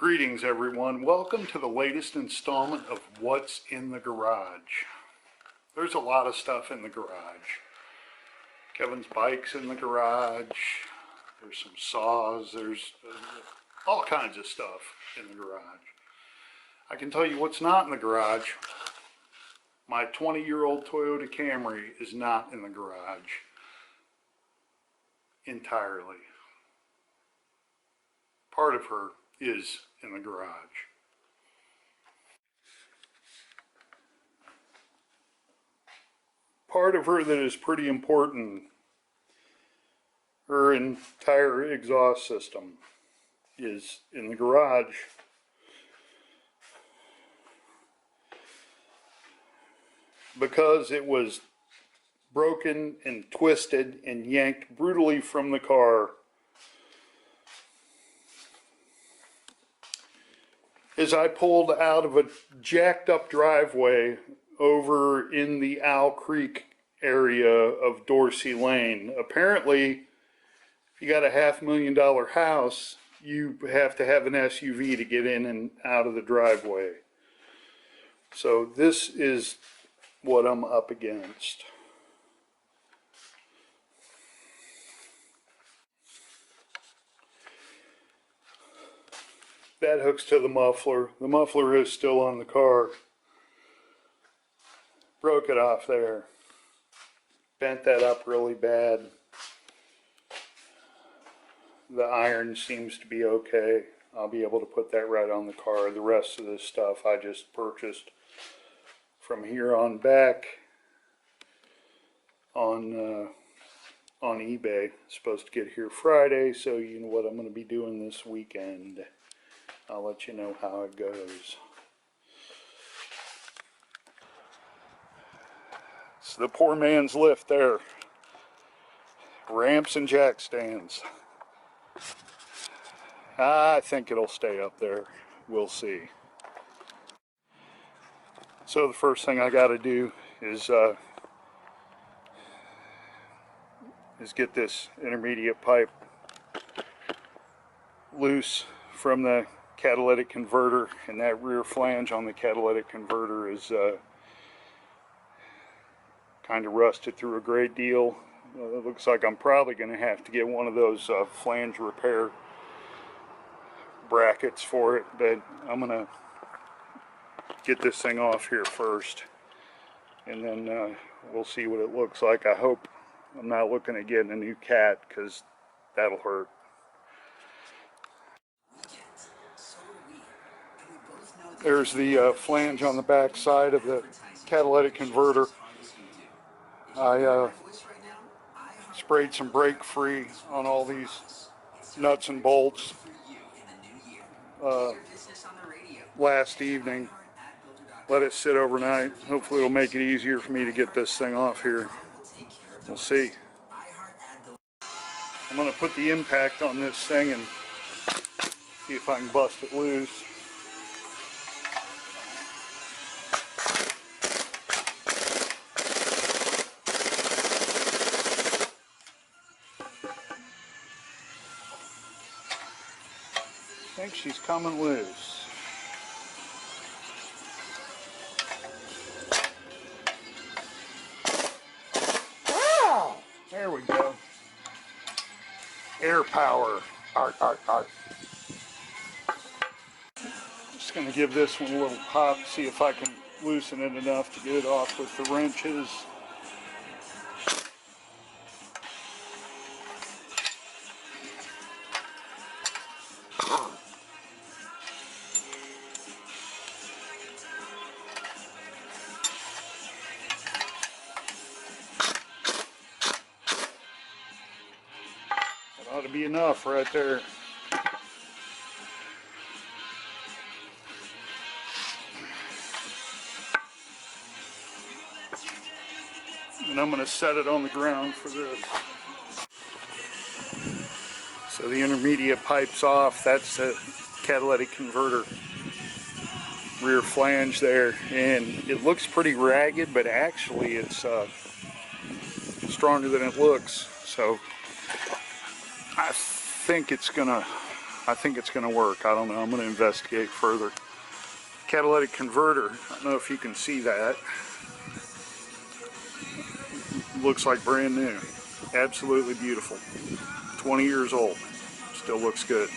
Greetings everyone, welcome to the latest installment of What's in the Garage. There's a lot of stuff in the garage. Kevin's bike's in the garage, there's some saws, there's all kinds of stuff in the garage. I can tell you what's not in the garage. My 20-year-old Toyota Camry is not in the garage entirely. Part of her is in the garage. Part of her that is pretty important, her entire exhaust system is in the garage. Because it was broken and twisted and yanked brutally from the car as I pulled out of a jacked up driveway over in the Owl Creek area of Dorsey Lane. Apparently, if you got a $500,000 house, you have to have an SUV to get in and out of the driveway. So this is what I'm up against. That hooks to the muffler. The muffler is still on the car. Broke it off there. Bent that up really bad. The iron seems to be okay. I'll be able to put that right on the car. The rest of this stuff I just purchased from here on back on eBay. It's supposed to get here Friday, so you know what I'm going to be doing this weekend. I'll let you know how it goes. It's the poor man's lift there. Ramps and jack stands. I think it'll stay up there. We'll see. So the first thing I got to do is get this intermediate pipe loose from the catalytic converter, and that rear flange on the catalytic converter is kind of rusted through a great deal. It looks like I'm probably going to have to get one of those flange repair brackets for it, but I'm going to get this thing off here first, and then we'll see what it looks like. I hope I'm not looking at getting a new cat, because that'll hurt. There's the flange on the back side of the catalytic converter. I sprayed some brake free on all these nuts and bolts last evening. Let it sit overnight. Hopefully it'll make it easier for me to get this thing off here. We'll see. I'm going to put the impact on this thing and see if I can bust it loose. I think she's coming loose. Wow! There we go. Air power. Art. Just going to give this one a little pop, see if I can loosen it enough to get it off with the wrenches. Ought to be enough right there. And I'm going to set it on the ground for this. So the intermediate pipe's off. That's the catalytic converter rear flange there, and it looks pretty ragged, but actually it's stronger than it looks. So I think it's gonna I think it's going to work. I don't know. I'm going to investigate further. Catalytic converter. I don't know if you can see that. Looks like brand new. Absolutely beautiful. 20 years old. Still looks good.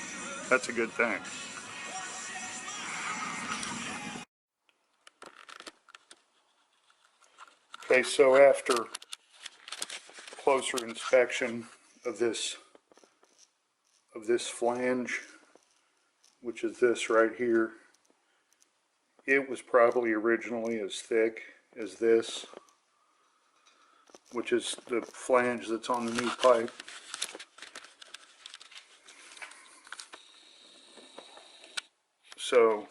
That's a good thing. Okay, so after closer inspection of this flange, which is this right here, it was probably originally as thick as this, which is the flange that's on the new pipe. So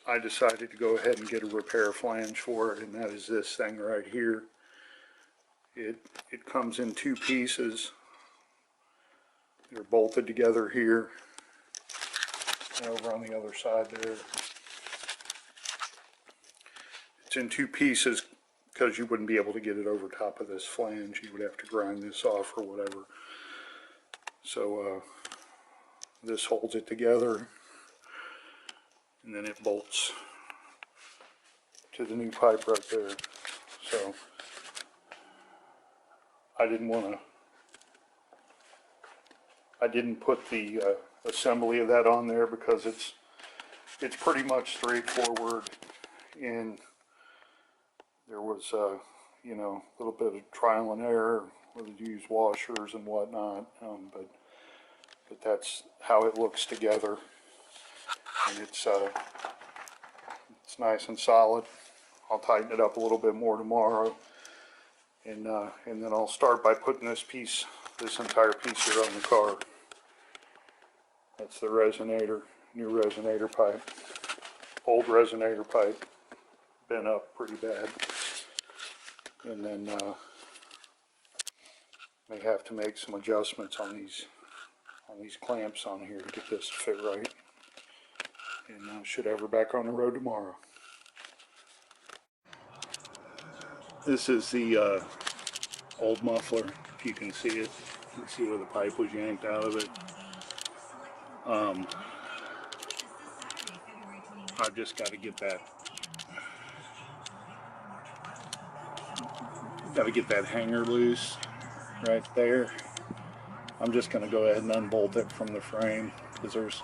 I decided to go ahead and get a repair flange for it, and that is this thing right here. It comes in two pieces. They're bolted together here and over on the other side there. It's in two pieces because you wouldn't be able to get it over top of this flange. You would have to grind this off or whatever. So this holds it together, and then it bolts to the new pipe right there. So I didn't put the assembly of that on there because it's pretty much straightforward, and there was you know, a little bit of trial and error whether to use washers and whatnot, but that's how it looks together, and it's nice and solid. I'll tighten it up a little bit more tomorrow, and then I'll start by putting this entire piece here on the car. That's the resonator, new resonator pipe. Old resonator pipe, bent up pretty bad. And then may have to make some adjustments on these clamps on here to get this to fit right. And should have her back on the road tomorrow. This is the old muffler, if you can see it. You can see where the pipe was yanked out of it. I've just got to get that hanger loose right there. I'm just going to go ahead and unbolt it from the frame because there's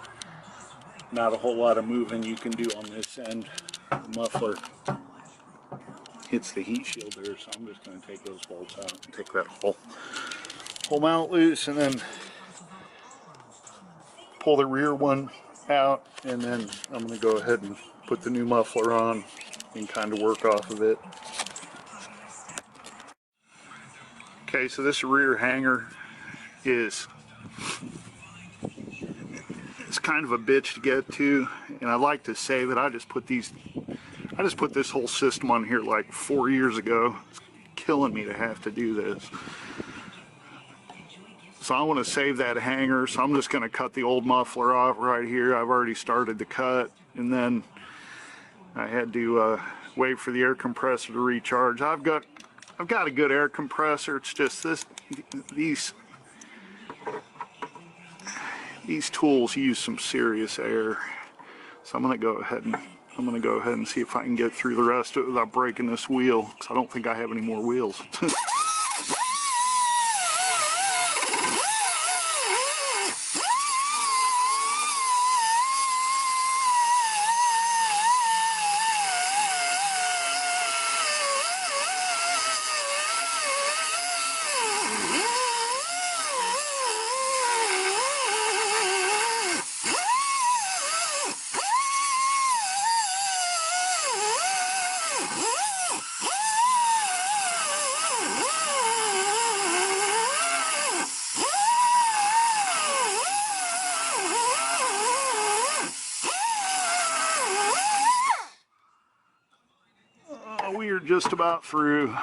not a whole lot of moving you can do on this end. The muffler hits the heat shield there, so I'm just going to take those bolts out and take that whole mount loose, and then pull the rear one out, and then I'm going to go ahead and put the new muffler on and kind of work off of it. Okay, so this rear hanger is kind of a bitch to get to, and I like to say that I just put this whole system on here like 4 years ago. It's killing me to have to do this. So I want to save that hanger, so I'm just going to cut the old muffler off right here. I've already started the cut, and then I had to wait for the air compressor to recharge. I've got a good air compressor. It's just these tools use some serious air. So I'm going to go ahead and see if I can get through the rest of it without breaking this wheel, because I don't think I have any more wheels. We are just about through.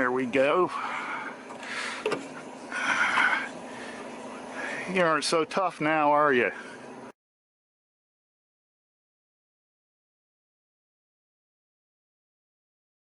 There we go. You aren't so tough now, are you?